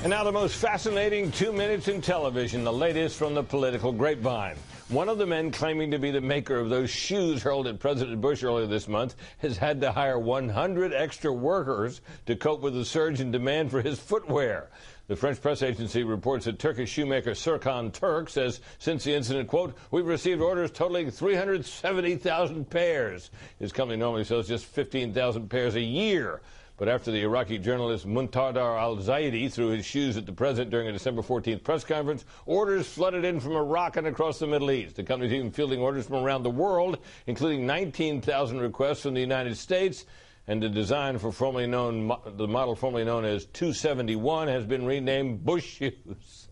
And now the most fascinating 2 minutes in television, the latest from the political grapevine. One of the men claiming to be the maker of those shoes hurled at President Bush earlier this month has had to hire 100 extra workers to cope with the surge in demand for his footwear. The French press agency reports that Turkish shoemaker Serkan Turk says since the incident, quote, "We've received orders totaling 370,000 pairs. His company normally sells just 15,000 pairs a year. But after the Iraqi journalist Muntadar al-Zaidi threw his shoes at the president during a December 14th press conference, orders flooded in from Iraq and across the Middle East. The company is even fielding orders from around the world, including 19,000 requests from the United States. And the design for the model formerly known as 271 has been renamed Bush shoes.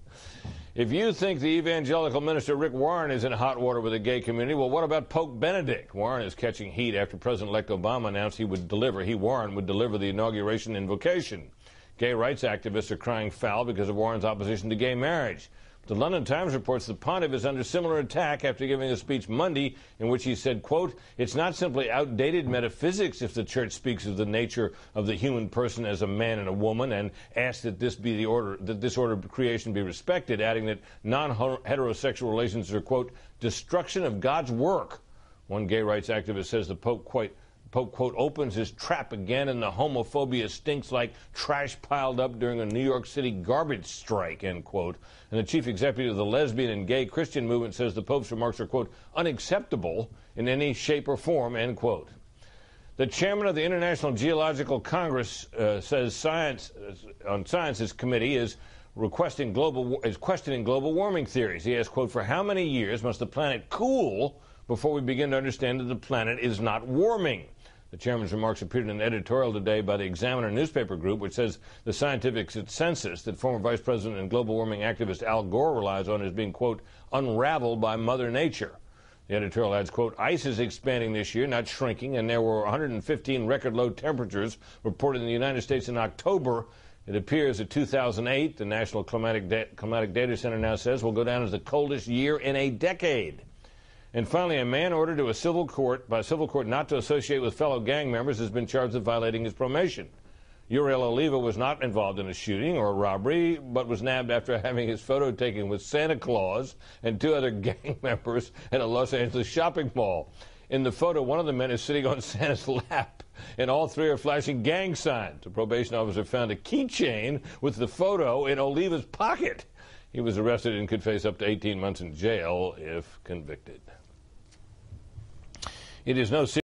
If you think the evangelical minister Rick Warren is in hot water with the gay community, well, what about Pope Benedict? Warren is catching heat after President-elect Obama announced Warren would deliver the inauguration invocation. Gay rights activists are crying foul because of Warren's opposition to gay marriage. The London Times reports the pontiff is under similar attack after giving a speech Monday in which he said, quote, "It's not simply outdated metaphysics if the church speaks of the nature of the human person as a man and a woman and asks that this order of creation be respected," adding that non-heterosexual relations are, quote, "destruction of God's work." One gay rights activist says the Pope, quote, "opens his trap again and the homophobia stinks like trash piled up during a New York City garbage strike," end quote. And the chief executive of the lesbian and gay Christian movement says the Pope's remarks are, quote, "unacceptable in any shape or form," end quote. The chairman of the International Geological Congress says Science's committee is questioning global warming theories. He asked, quote, "For how many years must the planet cool before we begin to understand that the planet is not warming?" The chairman's remarks appeared in an editorial today by the Examiner newspaper group, which says the scientific consensus that former Vice President and global warming activist Al Gore relies on is being, quote, "unraveled by Mother Nature." The editorial adds, quote, "Ice is expanding this year, not shrinking, and there were 115 record low temperatures reported in the United States in October. It appears that 2008, the National Climatic Data Center now says, will go down as the coldest year in a decade." And finally, a man ordered by a civil court not to associate with fellow gang members has been charged with violating his probation. Uriel Oliva was not involved in a shooting or a robbery, but was nabbed after having his photo taken with Santa Claus and two other gang members at a Los Angeles shopping mall. In the photo, one of the men is sitting on Santa's lap, and all three are flashing gang signs. The probation officer found a keychain with the photo in Oliva's pocket. He was arrested and could face up to 18 months in jail if convicted. It is no secret